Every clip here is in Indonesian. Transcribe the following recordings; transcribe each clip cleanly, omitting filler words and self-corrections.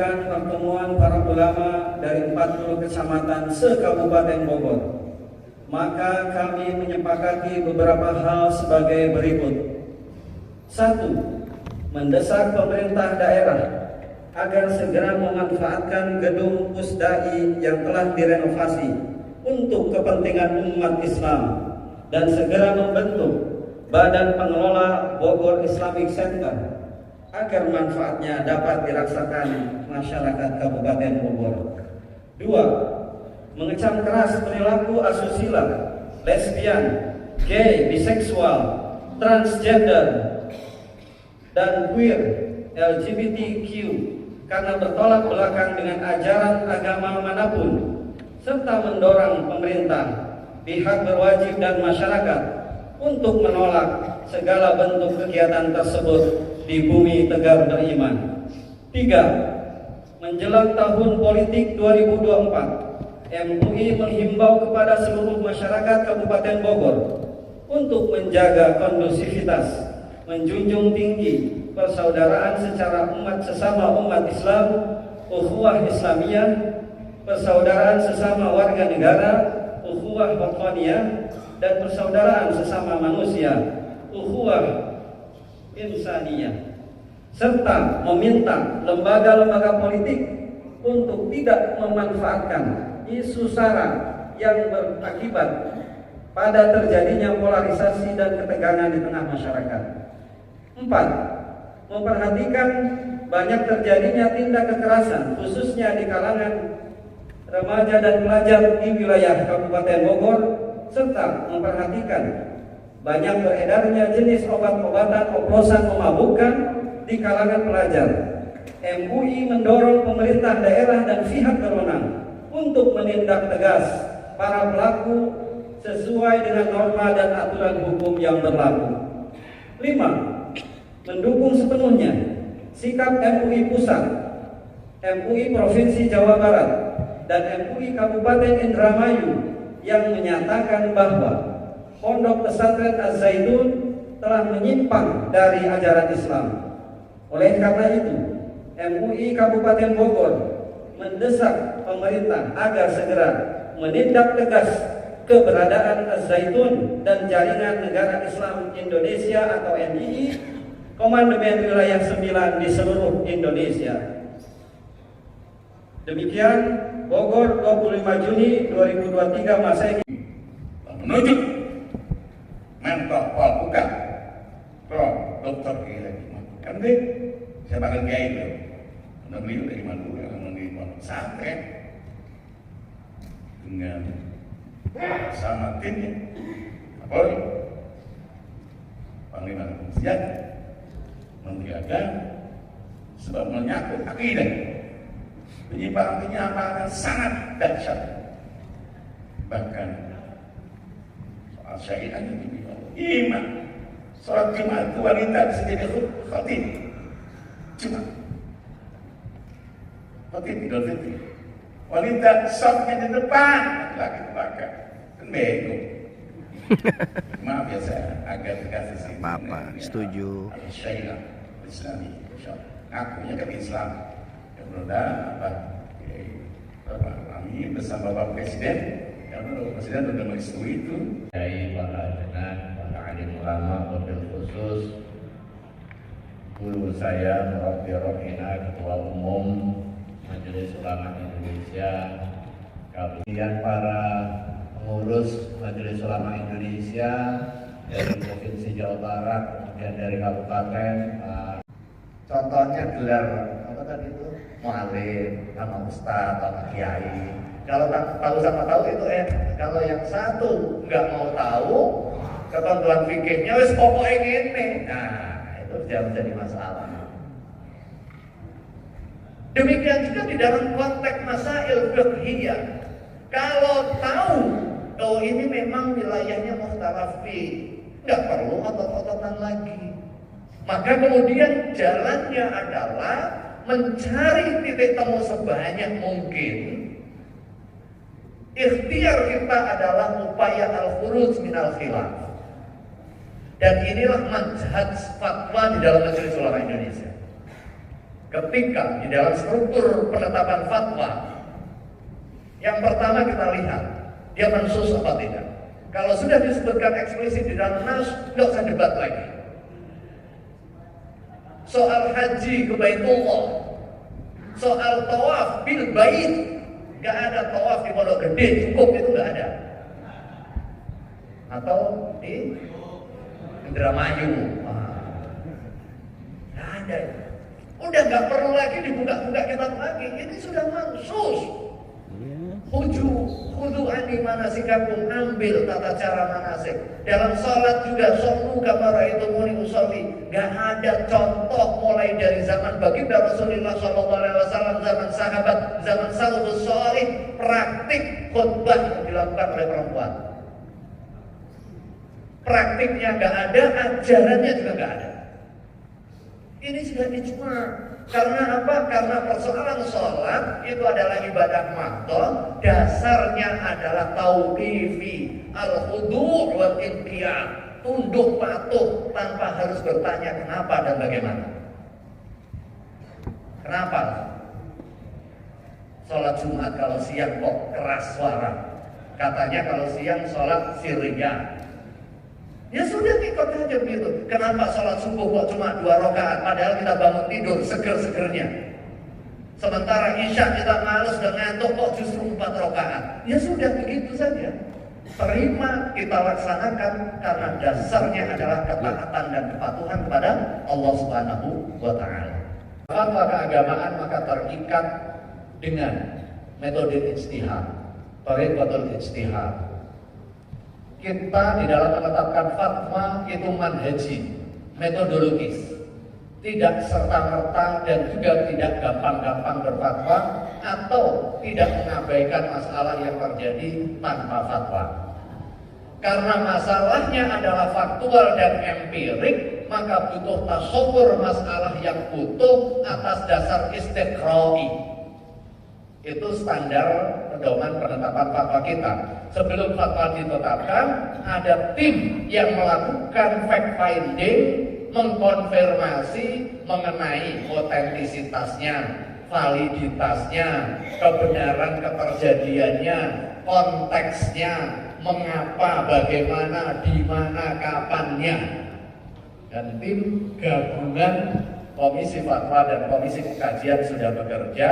mengadakan pertemuan para ulama dari 40 kecamatan se-Kabupaten Bogor. Maka kami menyepakati beberapa hal sebagai berikut. 1. Mendesak pemerintah daerah agar segera memanfaatkan gedung Pusdai yang telah direnovasi untuk kepentingan umat Islam dan segera membentuk Badan Pengelola Bogor Islamic Center agar manfaatnya dapat dirasakan masyarakat Kabupaten Bogor. 2. Mengecam keras perilaku asusila, lesbian, gay, biseksual, transgender, dan queer LGBTQ karena bertolak belakang dengan ajaran agama manapun, serta mendorong pemerintah, pihak berwajib dan masyarakat untuk menolak segala bentuk kegiatan tersebut di bumi Tegar Beriman. 3. Menjelang tahun politik 2024, MUI menghimbau kepada seluruh masyarakat Kabupaten Bogor untuk menjaga kondusivitas, menjunjung tinggi persaudaraan secara sesama umat Islam, ukhuwah Islamiyah, persaudaraan sesama warga negara, ukhuwah wataniyah, dan persaudaraan sesama manusia, ukhuwah insaniyah, serta meminta lembaga-lembaga politik untuk tidak memanfaatkan isu sara yang berakibat pada terjadinya polarisasi dan ketegangan di tengah masyarakat. 4. Memperhatikan banyak terjadinya tindak kekerasan khususnya di kalangan remaja dan pelajar di wilayah Kabupaten Bogor, serta memperhatikan banyak beredarnya jenis obat-obatan oplosan memabukkan di kalangan pelajar. MUI mendorong pemerintah daerah dan pihak berwenang untuk menindak tegas para pelaku sesuai dengan norma dan aturan hukum yang berlaku. 5. Mendukung sepenuhnya sikap MUI Pusat, MUI Provinsi Jawa Barat, dan MUI Kabupaten Indramayu yang menyatakan bahwa Pondok Pesantren Az-Zaitun telah menyimpang dari ajaran Islam. Oleh karena itu, MUI Kabupaten Bogor mendesak pemerintah agar segera menindak tegas keberadaan Az-Zaitun dan Jaringan Negara Islam Indonesia atau NII, Komandemen Wilayah 9 di seluruh Indonesia. Demikian Bogor 25 Juni 2023 Masehi. Menuju mentor bukan Prof. Dr. Kiai kan deh saya bakal kiai itu beliau dari Madura di pesantren dengan sama timnya Kapolri, Panglima Senjata, Menteri Agama, sebab menyangkut akidah penyimpangan sangat dahsyat. Bahkan soal syariat itu imam sholat Jumat itu wanita bisa jadi khatib Jumat, khatib Idul Fitri, wanita safnya di depan, laki belakang kan bego. Maaf ya saya agak dikasih sini. Bapak setuju. Syariat Islami, akunya kan Islam. Ya mudah Bapak kami bersama Bapak Presiden, karena Bapak Presiden sudah merestui itu. Dari para ajudan, para alim ulama, wabil khusus guru saya, Murabbi Rohina, Ketua Umum Majelis Ulama Indonesia, kemudian para pengurus Majelis Ulama Indonesia dari Provinsi Jawa Barat, kemudian dari Kabupaten. Contohnya gelar apa tadi itu? Mu'alim, nama ustaz, nama kiai. Kalau tahu sama tahu itu kalau yang satu nggak mau tahu ketentuan fikihnya wis pokoknya gini. Nah, itu jangan menjadi masalah. Demikian juga di dalam konteks masail fiqhiyah. Kalau tahu oh ini memang wilayahnya mukhtalaf fi, nggak perlu otot-ototan lagi. Maka kemudian jalannya adalah mencari titik temu sebanyak mungkin. Ikhtiar kita adalah upaya al-khuruj minal khilaf. Dan inilah manhaj fatwa di dalam Majelis Ulama Indonesia. ketika di dalam struktur penetapan fatwa, yang pertama kita lihat dia mensus apa tidak. Kalau sudah disebutkan eksplisit di dalam nas, nggak usah debat lagi. Soal haji ke Baitullah, soal tawaf bil bait, nggak ada tawaf di Pondok Gede, cukup itu nggak ada. Atau di Indramayu, nggak ada. Udah nggak perlu lagi dibuka-buka kitab lagi. Ini sudah mansus. Khudu ani manasikakum, ambil tata cara manasik. Dalam sholat juga sallu kama ra'aitumuni usolli. Gak ada contoh mulai dari zaman baginda Rasulullah SAW, zaman sahabat, zaman salafus shalih, praktik khutbah yang dilakukan oleh perempuan. Praktiknya gak ada, ajarannya juga gak ada. Ini sudah ijma. Karena apa? Karena persoalan sholat itu adalah ibadah mahdoh, dasarnya adalah tauqifi, al-khudu' wal inqiyad, tunduk patuh tanpa harus bertanya kenapa dan bagaimana. Kenapa? Sholat Jumat kalau siang kok keras suara? Katanya kalau siang sholat sirriyah. Ya sudah, ikut aja begitu. Kenapa sholat subuh kok cuma 2 rakaat, padahal kita bangun tidur seger-segernya. Sementara isya kita males dan ngantuk kok justru 4 rakaat. Ya sudah, begitu saja. Terima, kita laksanakan karena dasarnya adalah ketaatan dan kepatuhan kepada Allah Subhanahu wa Ta'ala. Fatwa keagamaan maka terikat dengan metode ijtihad, tariqatul ijtihad. Kita di dalam menetapkan fatwa itu manhaji, metodologis, tidak serta-merta dan juga tidak gampang-gampang berfatwa atau tidak mengabaikan masalah yang terjadi tanpa fatwa. Karena masalahnya adalah faktual dan empirik, maka butuh tasawur masalah yang utuh atas dasar istiqra'i. Itu standar pedoman penetapan fatwa kita. Sebelum fatwa ditetapkan, ada tim yang melakukan fact finding, mengkonfirmasi mengenai otentisitasnya, validitasnya, kebenaran keterjadiannya, konteksnya, mengapa, bagaimana, di mana, kapannya. Dan tim gabungan Komisi Fatwa dan Komisi Pengkajian sudah bekerja,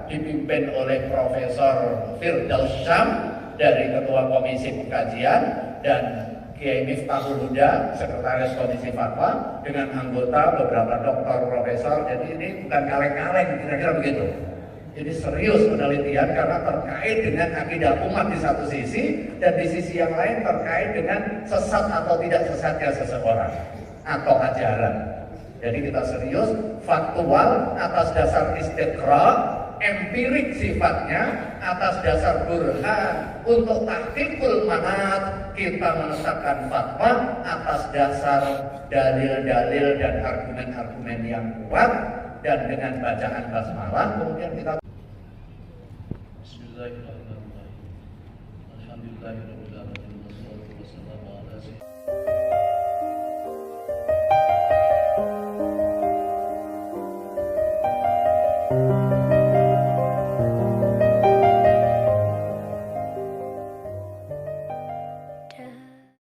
dipimpin oleh Profesor Firdaus Syam dari Ketua Komisi Pengkajian dan Kiai Miftahul Huda, Sekretaris Komisi Fatwa, dengan anggota beberapa doktor profesor. Jadi ini bukan kaleng-kaleng, kira-kira begitu. Ini serius penelitian karena terkait dengan akidah umat di satu sisi, dan di sisi yang lain terkait dengan sesat atau tidak sesatnya seseorang atau ajaran. Jadi kita serius, faktual atas dasar istiqra, empirik sifatnya, atas dasar burhan untuk tahqiqul manat, kita menetapkan fatwa atas dasar dalil-dalil dan argumen-argumen yang kuat, dan dengan bacaan basmalah kemudian kita Bismillahirrahmanirrahim. Alhamdulillahirabbil